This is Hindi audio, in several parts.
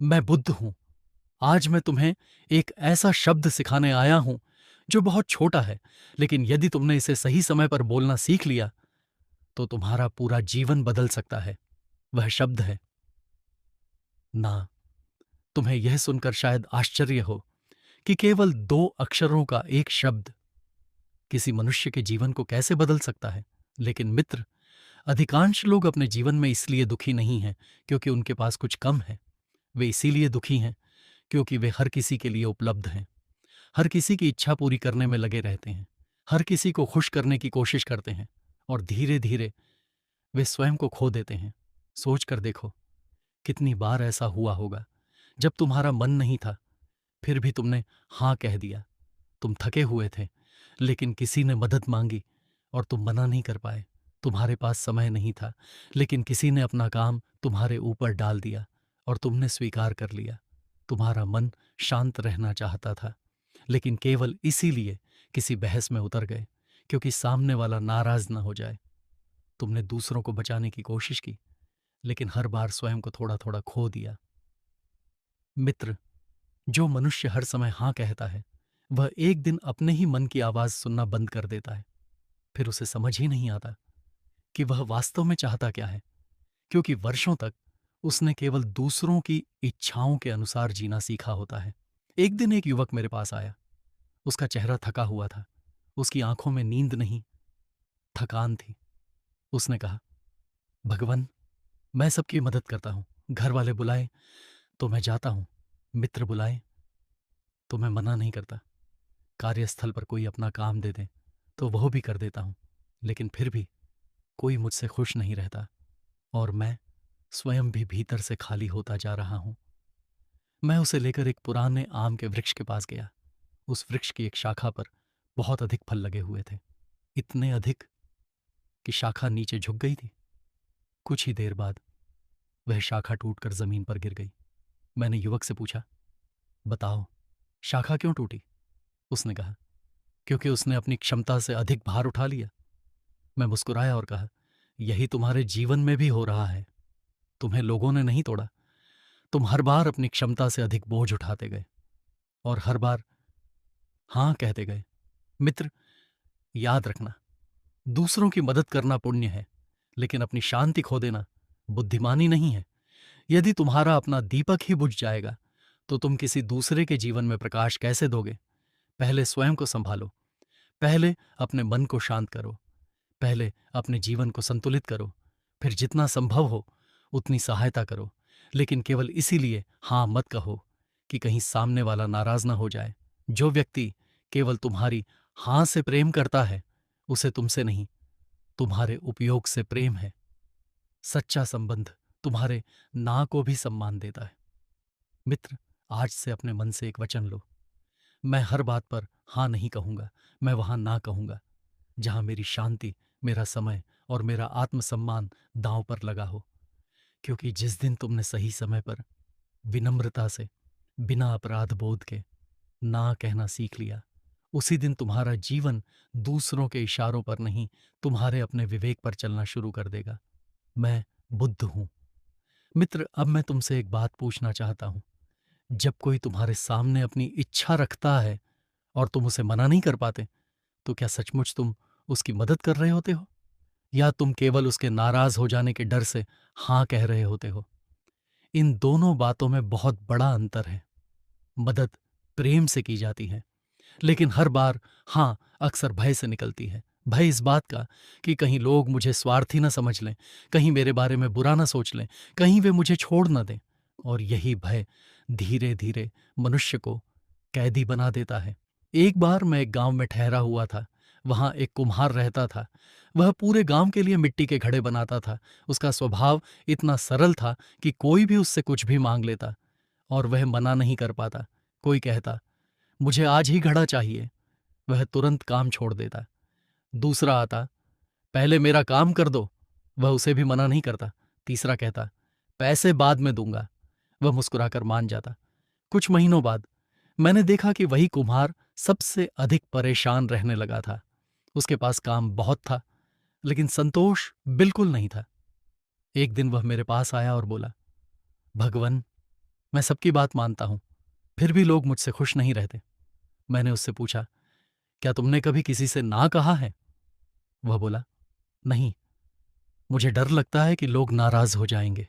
मैं बुद्ध हूं। आज मैं तुम्हें एक ऐसा शब्द सिखाने आया हूं जो बहुत छोटा है, लेकिन यदि तुमने इसे सही समय पर बोलना सीख लिया तो तुम्हारा पूरा जीवन बदल सकता है। वह शब्द है ना। तुम्हें यह सुनकर शायद आश्चर्य हो कि केवल 2 अक्षरों का एक शब्द किसी मनुष्य के जीवन को कैसे बदल सकता है। लेकिन मित्र, अधिकांश लोग अपने जीवन में इसलिए दुखी नहीं हैं क्योंकि उनके पास कुछ कम है। वे इसीलिए दुखी हैं क्योंकि वे हर किसी के लिए उपलब्ध हैं, हर किसी की इच्छा पूरी करने में लगे रहते हैं, हर किसी को खुश करने की कोशिश करते हैं, और धीरे धीरे वे स्वयं को खो देते हैं। सोच कर देखो, कितनी बार ऐसा हुआ होगा जब तुम्हारा मन नहीं था, फिर भी तुमने हाँ कह दिया। तुम थके हुए थे, लेकिन किसी ने मदद मांगी और तुम मना नहीं कर पाए। तुम्हारे पास समय नहीं था, लेकिन किसी ने अपना काम तुम्हारे ऊपर डाल दिया और तुमने स्वीकार कर लिया। तुम्हारा मन शांत रहना चाहता था, लेकिन केवल इसीलिए किसी बहस में उतर गए क्योंकि सामने वाला नाराज न हो जाए। तुमने दूसरों को बचाने की कोशिश की, लेकिन हर बार स्वयं को थोड़ा थोड़ा खो दिया। मित्र, जो मनुष्य हर समय हाँ कहता है, वह एक दिन अपने ही मन की आवाज सुनना बंद कर देता है। फिर उसे समझ ही नहीं आता कि वह वास्तव में चाहता क्या है, क्योंकि वर्षों तक उसने केवल दूसरों की इच्छाओं के अनुसार जीना सीखा होता है। एक दिन एक युवक मेरे पास आया। उसका चेहरा थका हुआ था, उसकी आंखों में नींद नहीं, थकान थी। उसने कहा, भगवान, मैं सबकी मदद करता हूं। घर वाले बुलाए तो मैं जाता हूं, मित्र बुलाए तो मैं मना नहीं करता, कार्यस्थल पर कोई अपना काम दे दे तो वह भी कर देता हूं, लेकिन फिर भी कोई मुझसे खुश नहीं रहता और मैं स्वयं भी भीतर से खाली होता जा रहा हूं। मैं उसे लेकर एक पुराने आम के वृक्ष के पास गया। उस वृक्ष की एक शाखा पर बहुत अधिक फल लगे हुए थे, इतने अधिक कि शाखा नीचे झुक गई थी। कुछ ही देर बाद वह शाखा टूटकर जमीन पर गिर गई। मैंने युवक से पूछा, बताओ, शाखा क्यों टूटी? उसने कहा, क्योंकि उसने अपनी क्षमता से अधिक भार उठा लिया। मैं मुस्कुराया और कहा, यही तुम्हारे जीवन में भी हो रहा है। तुम्हें लोगों ने नहीं तोड़ा, तुम हर बार अपनी क्षमता से अधिक बोझ उठाते गए और हर बार हाँ कहते गए। मित्र, याद रखना, दूसरों की मदद करना पुण्य है, लेकिन अपनी शांति खो देना बुद्धिमानी नहीं है। यदि तुम्हारा अपना दीपक ही बुझ जाएगा तो तुम किसी दूसरे के जीवन में प्रकाश कैसे दोगे? पहले स्वयं को संभालो, पहले अपने मन को शांत करो, पहले अपने जीवन को संतुलित करो, फिर जितना संभव हो उतनी सहायता करो। लेकिन केवल इसीलिए हाँ मत कहो कि कहीं सामने वाला नाराज ना हो जाए। जो व्यक्ति केवल तुम्हारी हाँ से प्रेम करता है, उसे तुमसे नहीं, तुम्हारे उपयोग से प्रेम है। सच्चा संबंध तुम्हारे ना को भी सम्मान देता है। मित्र, आज से अपने मन से एक वचन लो, मैं हर बात पर हाँ नहीं कहूंगा। मैं वहां ना कहूंगा जहां मेरी शांति, मेरा समय और मेरा आत्मसम्मान दांव पर लगा हो। क्योंकि जिस दिन तुमने सही समय पर विनम्रता से, बिना अपराध बोध के ना कहना सीख लिया, उसी दिन तुम्हारा जीवन दूसरों के इशारों पर नहीं, तुम्हारे अपने विवेक पर चलना शुरू कर देगा। मैं बुद्ध हूं। मित्र, अब मैं तुमसे एक बात पूछना चाहता हूं। जब कोई तुम्हारे सामने अपनी इच्छा रखता है और तुम उसे मना नहीं कर पाते, तो क्या सचमुच तुम उसकी मदद कर रहे होते हो, या तुम केवल उसके नाराज हो जाने के डर से हाँ कह रहे होते हो? इन दोनों बातों में बहुत बड़ा अंतर है। मदद प्रेम से की जाती है, लेकिन हर बार हाँ अक्सर भय से निकलती है। भय इस बात का कि कहीं लोग मुझे स्वार्थी न समझ लें, कहीं मेरे बारे में बुरा न सोच लें, कहीं वे मुझे छोड़ न दें। और यही भय धीरे धीरे मनुष्य को कैदी बना देता है। एक बार मैं एक गांव में ठहरा हुआ था। वहां एक कुम्हार रहता था। वह पूरे गांव के लिए मिट्टी के घड़े बनाता था। उसका स्वभाव इतना सरल था कि कोई भी उससे कुछ भी मांग लेता और वह मना नहीं कर पाता। कोई कहता, मुझे आज ही घड़ा चाहिए, वह तुरंत काम छोड़ देता। दूसरा आता, पहले मेरा काम कर दो, वह उसे भी मना नहीं करता। तीसरा कहता, पैसे बाद में दूंगा, वह मुस्कुराकर मान जाता। कुछ महीनों बाद मैंने देखा कि वही कुम्हार सबसे अधिक परेशान रहने लगा था। उसके पास काम बहुत था, लेकिन संतोष बिल्कुल नहीं था। एक दिन वह मेरे पास आया और बोला, भगवन, मैं सबकी बात मानता हूं, फिर भी लोग मुझसे खुश नहीं रहते। मैंने उससे पूछा, क्या तुमने कभी किसी से ना कहा है? वह बोला, नहीं, मुझे डर लगता है कि लोग नाराज हो जाएंगे।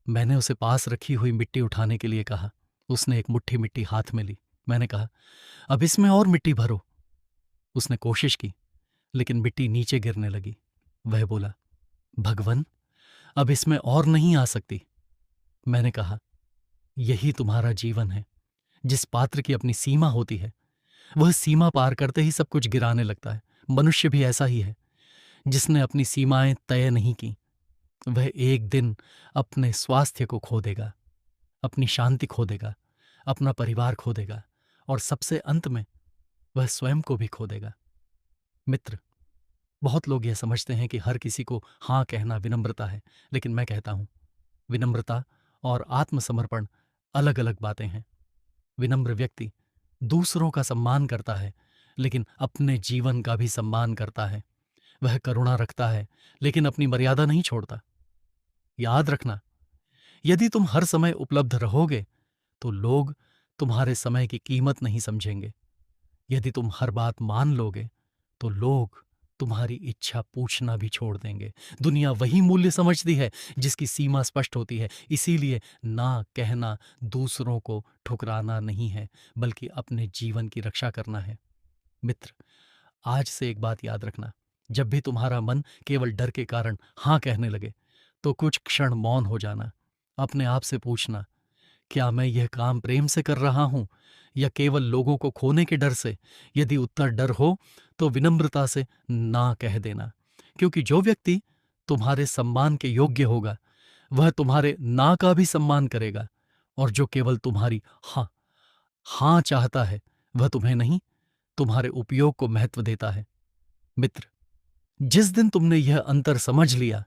मैंने उसे पास रखी हुई मिट्टी उठाने के लिए कहा। उसने एक मुट्ठी मिट्टी हाथ में ली। मैंने कहा, अब इसमें और मिट्टी भरो। उसने कोशिश की, लेकिन मिट्टी नीचे गिरने लगी। वह बोला, भगवन, अब इसमें और नहीं आ सकती। मैंने कहा, यही तुम्हारा जीवन है। जिस पात्र की अपनी सीमा होती है, वह सीमा पार करते ही सब कुछ गिराने लगता है। मनुष्य भी ऐसा ही है। जिसने अपनी सीमाएं तय नहीं की, वह एक दिन अपने स्वास्थ्य को खो देगा, अपनी शांति खो देगा, अपना परिवार खो देगा, और सबसे अंत में वह स्वयं को भी खो देगा। मित्र, बहुत लोग यह समझते हैं कि हर किसी को हाँ कहना विनम्रता है, लेकिन मैं कहता हूं, विनम्रता और आत्मसमर्पण अलग अलग बातें हैं। विनम्र व्यक्ति दूसरों का सम्मान करता है, लेकिन अपने जीवन का भी सम्मान करता है। वह करुणा रखता है, लेकिन अपनी मर्यादा नहीं छोड़ता। याद रखना, यदि तुम हर समय उपलब्ध रहोगे तो लोग तुम्हारे समय की कीमत नहीं समझेंगे। यदि तुम हर बात मान लोगे तो लोग तुम्हारी इच्छा पूछना भी छोड़ देंगे। दुनिया वही मूल्य समझती है जिसकी सीमा स्पष्ट होती है। इसीलिए ना कहना दूसरों को ठुकराना नहीं है, बल्कि अपने जीवन की रक्षा करना है। मित्र, आज से एक बात याद रखना, जब भी तुम्हारा मन केवल डर के कारण हाँ कहने लगे, तो कुछ क्षण मौन हो जाना। अपने आप से पूछना, क्या मैं यह काम प्रेम से कर रहा हूं या केवल लोगों को खोने के डर से? यदि उत्तर डर हो तो विनम्रता से ना कह देना, क्योंकि जो व्यक्ति तुम्हारे सम्मान के योग्य होगा वह तुम्हारे ना का भी सम्मान करेगा, और जो केवल तुम्हारी हाँ हाँ चाहता है वह तुम्हें नहीं, तुम्हारे उपयोग को महत्व देता है। मित्र, जिस दिन तुमने यह अंतर समझ लिया,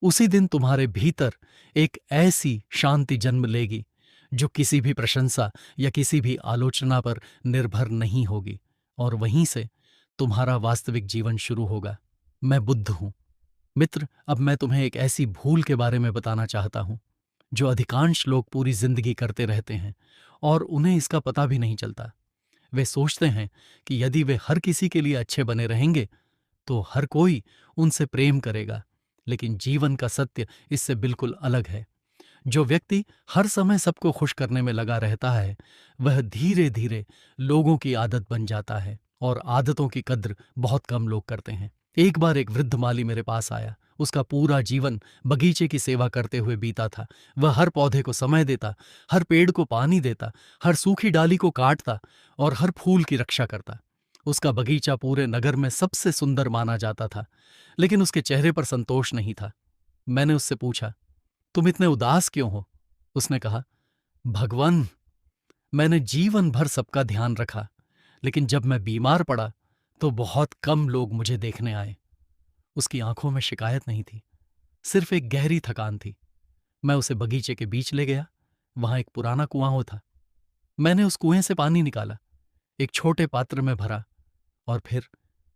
उसी दिन तुम्हारे भीतर एक ऐसी शांति जन्म लेगी जो किसी भी प्रशंसा या किसी भी आलोचना पर निर्भर नहीं होगी, और वहीं से तुम्हारा वास्तविक जीवन शुरू होगा। मैं बुद्ध हूं। मित्र, अब मैं तुम्हें एक ऐसी भूल के बारे में बताना चाहता हूं जो अधिकांश लोग पूरी जिंदगी करते रहते हैं और उन्हें इसका पता भी नहीं चलता। वे सोचते हैं कि यदि वे हर किसी के लिए अच्छे बने रहेंगे तो हर कोई उनसे प्रेम करेगा, लेकिन जीवन का सत्य इससे बिल्कुल अलग है। जो व्यक्ति हर समय सबको खुश करने में लगा रहता है, वह धीरे धीरे लोगों की आदत बन जाता है, और आदतों की कद्र बहुत कम लोग करते हैं। एक बार एक वृद्ध माली मेरे पास आया। उसका पूरा जीवन बगीचे की सेवा करते हुए बीता था। वह हर पौधे को समय देता, हर पेड़ को पानी देता, हर सूखी डाली को काटता और हर फूल की रक्षा करता। उसका बगीचा पूरे नगर में सबसे सुंदर माना जाता था, लेकिन उसके चेहरे पर संतोष नहीं था। मैंने उससे पूछा, तुम इतने उदास क्यों हो? उसने कहा, भगवान, मैंने जीवन भर सबका ध्यान रखा, लेकिन जब मैं बीमार पड़ा तो बहुत कम लोग मुझे देखने आए। उसकी आंखों में शिकायत नहीं थी, सिर्फ एक गहरी थकान थी। मैं उसे बगीचे के बीच ले गया। वहां एक पुराना कुआं था। मैंने उस कुएं से पानी निकाला, एक छोटे पात्र में भरा, और फिर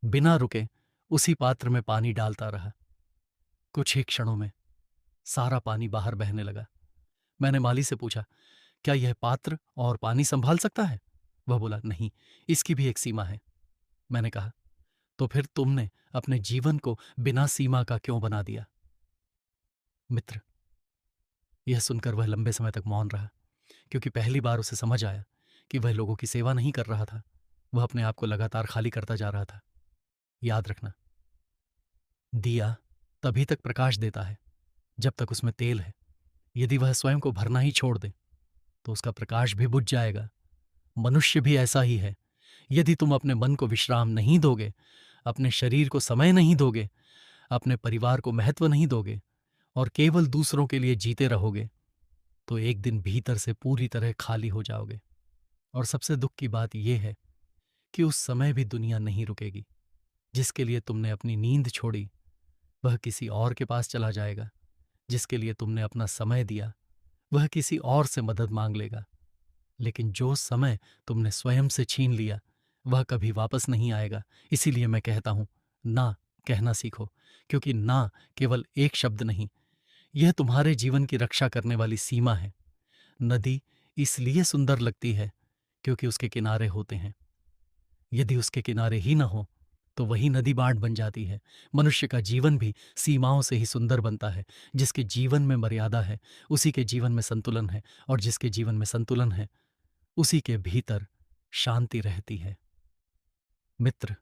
बिना रुके उसी पात्र में पानी डालता रहा। कुछ ही क्षणों में सारा पानी बाहर बहने लगा। मैंने माली से पूछा, क्या यह पात्र और पानी संभाल सकता है? वह बोला, नहीं, इसकी भी एक सीमा है। मैंने कहा, तो फिर तुमने अपने जीवन को बिना सीमा का क्यों बना दिया? मित्र, यह सुनकर वह लंबे समय तक मौन रहा, क्योंकि पहली बार उसे समझ आया कि वह लोगों की सेवा नहीं कर रहा था, वह अपने आप को लगातार खाली करता जा रहा था। याद रखना, दिया तभी तक प्रकाश देता है जब तक उसमें तेल है। यदि वह स्वयं को भरना ही छोड़ दे तो उसका प्रकाश भी बुझ जाएगा। मनुष्य भी ऐसा ही है। यदि तुम अपने मन को विश्राम नहीं दोगे, अपने शरीर को समय नहीं दोगे, अपने परिवार को महत्व नहीं दोगे और केवल दूसरों के लिए जीते रहोगे, तो एक दिन भीतर से पूरी तरह खाली हो जाओगे। और सबसे दुख की बात यह है कि उस समय भी दुनिया नहीं रुकेगी। जिसके लिए तुमने अपनी नींद छोड़ी, वह किसी और के पास चला जाएगा। जिसके लिए तुमने अपना समय दिया, वह किसी और से मदद मांग लेगा। लेकिन जो समय तुमने स्वयं से छीन लिया, वह कभी वापस नहीं आएगा। इसीलिए मैं कहता हूं, ना कहना सीखो, क्योंकि ना केवल एक शब्द नहीं, यह तुम्हारे जीवन की रक्षा करने वाली सीमा है। नदी इसलिए सुंदर लगती है क्योंकि उसके किनारे होते हैं। यदि उसके किनारे ही न हो तो वही नदी बाढ़ बन जाती है। मनुष्य का जीवन भी सीमाओं से ही सुंदर बनता है। जिसके जीवन में मर्यादा है उसी के जीवन में संतुलन है, और जिसके जीवन में संतुलन है उसी के भीतर शांति रहती है। मित्र,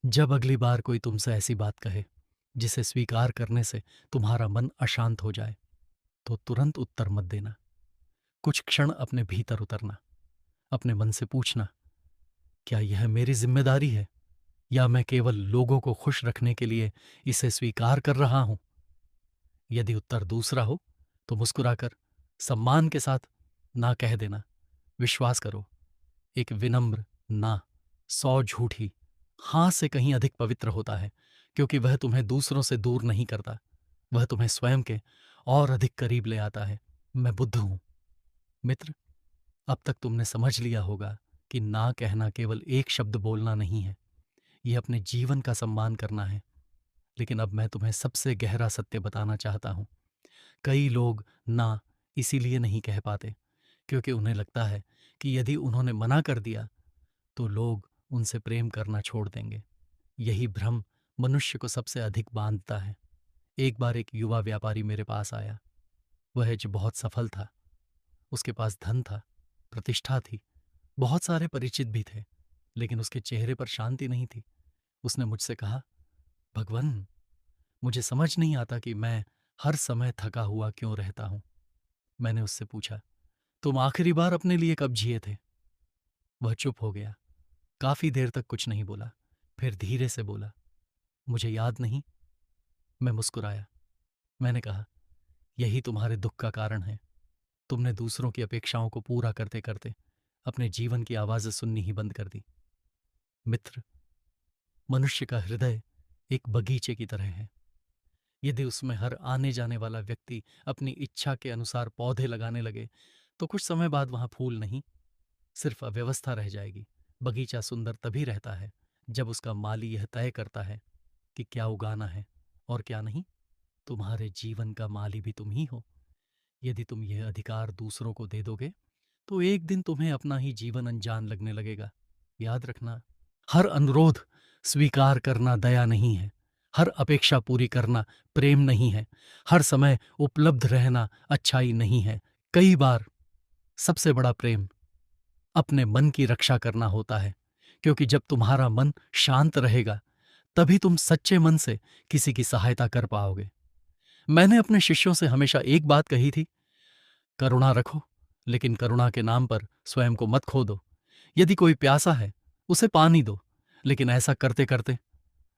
जब अगली बार कोई तुमसे ऐसी बात कहे जिसे स्वीकार करने से तुम्हारा मन अशांत हो जाए, तो तुरंत उत्तर मत देना। कुछ क्षण अपने भीतर उतरना, अपने मन से पूछना, क्या यह मेरी जिम्मेदारी है या मैं केवल लोगों को खुश रखने के लिए इसे स्वीकार कर रहा हूं? यदि उत्तर दूसरा हो तो मुस्कुराकर सम्मान के साथ ना कह देना। विश्वास करो, एक विनम्र ना 100 झूठी हाँ से कहीं अधिक पवित्र होता है, क्योंकि वह तुम्हें दूसरों से दूर नहीं करता, वह तुम्हें स्वयं के और अधिक करीब ले आता है। मैं बुद्ध हूं। मित्र, अब तक तुमने समझ लिया होगा कि ना कहना केवल एक शब्द बोलना नहीं है, यह अपने जीवन का सम्मान करना है। लेकिन अब मैं तुम्हें सबसे गहरा सत्य बताना चाहता हूं। कई लोग ना इसीलिए नहीं कह पाते क्योंकि उन्हें लगता है कि यदि उन्होंने मना कर दिया तो लोग उनसे प्रेम करना छोड़ देंगे। यही भ्रम मनुष्य को सबसे अधिक बांधता है। एक बार एक युवा व्यापारी मेरे पास आया। वह जो बहुत सफल था, उसके पास धन था, प्रतिष्ठा थी, बहुत सारे परिचित भी थे, लेकिन उसके चेहरे पर शांति नहीं थी। उसने मुझसे कहा, भगवान, मुझे समझ नहीं आता कि मैं हर समय थका हुआ क्यों रहता हूं। मैंने उससे पूछा, तुम आखिरी बार अपने लिए कब जिए थे? वह चुप हो गया, काफी देर तक कुछ नहीं बोला। फिर धीरे से बोला, मुझे याद नहीं। मैं मुस्कुराया। मैंने कहा, यही तुम्हारे दुख का कारण है। तुमने दूसरों की अपेक्षाओं को पूरा करते करते अपने जीवन की आवाज़ें सुननी ही बंद कर दी। मित्र, मनुष्य का हृदय एक बगीचे की तरह है। यदि उसमें हर आने जाने वाला व्यक्ति अपनी इच्छा के अनुसार पौधे लगाने लगे तो कुछ समय बाद वहां फूल नहीं, सिर्फ अव्यवस्था रह जाएगी। बगीचा सुंदर तभी रहता है जब उसका माली यह तय करता है कि क्या उगाना है और क्या नहीं। तुम्हारे जीवन का माली भी तुम ही हो। यदि तुम यह अधिकार दूसरों को दे दोगे तो एक दिन तुम्हें अपना ही जीवन अनजान लगने लगेगा। याद रखना, हर अनुरोध स्वीकार करना दया नहीं है, हर अपेक्षा पूरी करना प्रेम नहीं है, हर समय उपलब्ध रहना अच्छाई नहीं है। कई बार सबसे बड़ा प्रेम अपने मन की रक्षा करना होता है, क्योंकि जब तुम्हारा मन शांत रहेगा तभी तुम सच्चे मन से किसी की सहायता कर पाओगे। मैंने अपने शिष्यों से हमेशा एक बात कही थी, करुणा रखो, लेकिन करुणा के नाम पर स्वयं को मत खो दो। यदि कोई प्यासा है उसे पानी दो, लेकिन ऐसा करते करते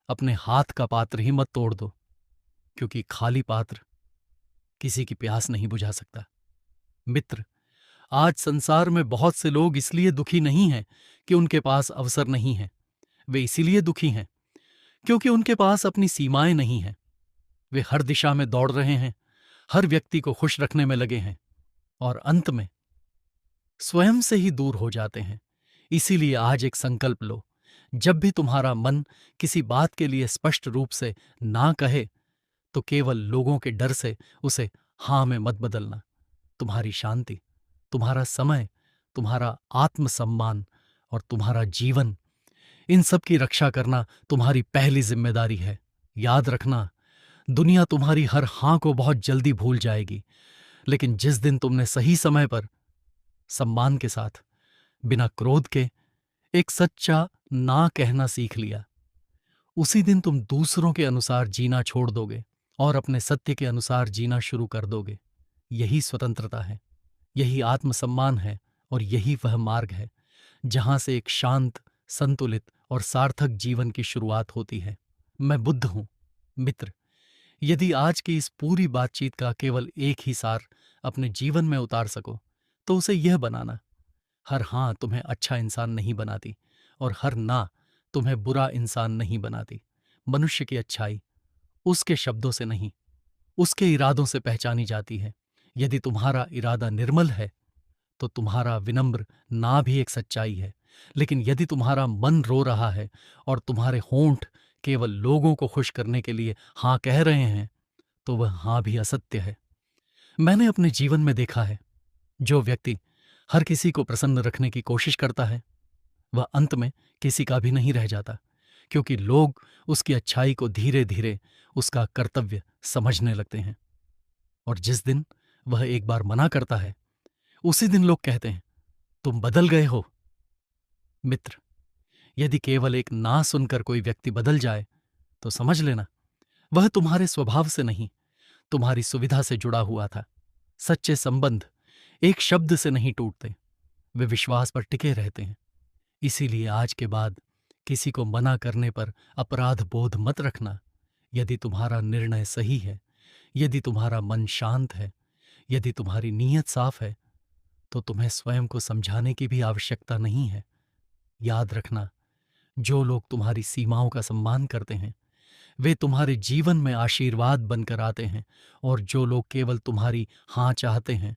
अपने हाथ का पात्र ही मत तोड़ दो, क्योंकि खाली पात्र किसी की प्यास नहीं बुझा सकता। मित्र, आज संसार में बहुत से लोग इसलिए दुखी नहीं हैं कि उनके पास अवसर नहीं है। वे इसीलिए दुखी हैं क्योंकि उनके पास अपनी सीमाएं नहीं हैं। वे हर दिशा में दौड़ रहे हैं, हर व्यक्ति को खुश रखने में लगे हैं और अंत में स्वयं से ही दूर हो जाते हैं। इसीलिए आज एक संकल्प लो, जब भी तुम्हारा मन किसी बात के लिए स्पष्ट रूप से ना कहे तो केवल लोगों के डर से उसे हां में मत बदलना। तुम्हारी शांति, तुम्हारा समय, तुम्हारा आत्मसम्मान और तुम्हारा जीवन, इन सब की रक्षा करना तुम्हारी पहली जिम्मेदारी है। याद रखना, दुनिया तुम्हारी हर हां को बहुत जल्दी भूल जाएगी, लेकिन जिस दिन तुमने सही समय पर सम्मान के साथ, बिना क्रोध के, एक सच्चा ना कहना सीख लिया, उसी दिन तुम दूसरों के अनुसार जीना छोड़ दोगे और अपने सत्य के अनुसार जीना शुरू कर दोगे। यही स्वतंत्रता है, यही आत्मसम्मान है और यही वह मार्ग है जहां से एक शांत, संतुलित और सार्थक जीवन की शुरुआत होती है। मैं बुद्ध हूं। मित्र, यदि आज की इस पूरी बातचीत का केवल एक ही सार अपने जीवन में उतार सको तो उसे यह बनाना, हर हां तुम्हें अच्छा इंसान नहीं बनाती और हर ना तुम्हें बुरा इंसान नहीं बनाती। मनुष्य की अच्छाई उसके शब्दों से नहीं, उसके इरादों से पहचानी जाती है। यदि तुम्हारा इरादा निर्मल है तो तुम्हारा विनम्र ना भी एक सच्चाई है, लेकिन यदि तुम्हारा मन रो रहा है और तुम्हारे होंठ केवल लोगों को खुश करने के लिए हां कह रहे हैं तो वह हां भी असत्य है। मैंने अपने जीवन में देखा है, जो व्यक्ति हर किसी को प्रसन्न रखने की कोशिश करता है वह अंत में किसी का भी नहीं रह जाता, क्योंकि लोग उसकी अच्छाई को धीरे धीरे उसका कर्तव्य समझने लगते हैं। और जिस दिन वह एक बार मना करता है उसी दिन लोग कहते हैं, तुम बदल गए हो। मित्र, यदि केवल एक ना सुनकर कोई व्यक्ति बदल जाए तो समझ लेना वह तुम्हारे स्वभाव से नहीं, तुम्हारी सुविधा से जुड़ा हुआ था। सच्चे संबंध एक शब्द से नहीं टूटते, वे विश्वास पर टिके रहते हैं। इसीलिए आज के बाद किसी को मना करने पर अपराध बोध मत रखना। यदि तुम्हारा निर्णय सही है, यदि तुम्हारा मन शांत है, यदि तुम्हारी नीयत साफ है, तो तुम्हें स्वयं को समझाने की भी आवश्यकता नहीं है। याद रखना, जो लोग तुम्हारी सीमाओं का सम्मान करते हैं वे तुम्हारे जीवन में आशीर्वाद बनकर आते हैं, और जो लोग केवल तुम्हारी हाँ चाहते हैं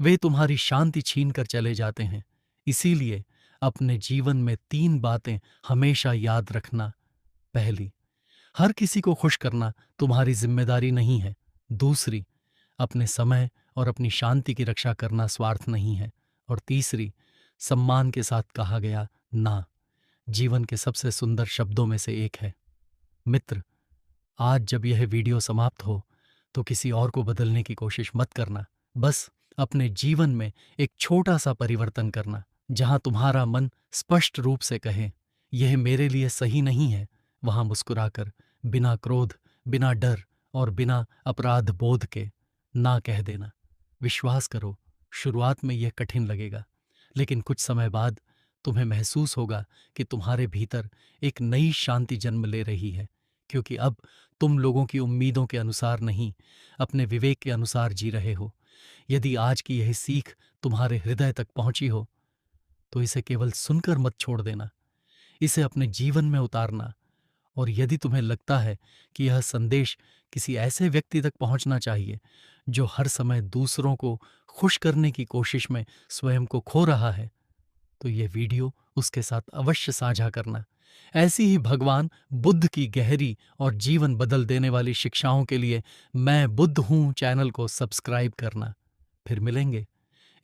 वे तुम्हारी शांति छीन कर चले जाते हैं। इसीलिए अपने जीवन में 3 बातें हमेशा याद रखना। पहली, हर किसी को खुश करना तुम्हारी जिम्मेदारी नहीं है। दूसरी, अपने समय और अपनी शांति की रक्षा करना स्वार्थ नहीं है। और तीसरी, सम्मान के साथ कहा गया ना जीवन के सबसे सुंदर शब्दों में से एक है। मित्र, आज जब यह वीडियो समाप्त हो तो किसी और को बदलने की कोशिश मत करना। बस अपने जीवन में एक छोटा सा परिवर्तन करना, जहां तुम्हारा मन स्पष्ट रूप से कहे यह मेरे लिए सही नहीं है। वहां मुस्कुराकर, बिना क्रोध, बिना डर और बिना अपराध बोध के ना कह देना। विश्वास करो, शुरुआत में यह कठिन लगेगा, लेकिन कुछ समय बाद तुम्हें महसूस होगा कि तुम्हारे भीतर एक नई शांति जन्म ले रही है, क्योंकि अब तुम लोगों की उम्मीदों के अनुसार नहीं, अपने विवेक के अनुसार जी रहे हो। यदि आज की यह सीख तुम्हारे हृदय तक पहुंची हो तो इसे केवल सुनकर मत छोड़ देना, इसे अपने जीवन में उतारना। और यदि तुम्हें लगता है कि यह संदेश किसी ऐसे व्यक्ति तक पहुंचना चाहिए जो हर समय दूसरों को खुश करने की कोशिश में स्वयं को खो रहा है, तो यह वीडियो उसके साथ अवश्य साझा करना। ऐसी ही भगवान बुद्ध की गहरी और जीवन बदल देने वाली शिक्षाओं के लिए मैं बुद्ध हूं चैनल को सब्सक्राइब करना। फिर मिलेंगे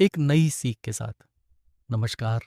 एक नई सीख के साथ। नमस्कार।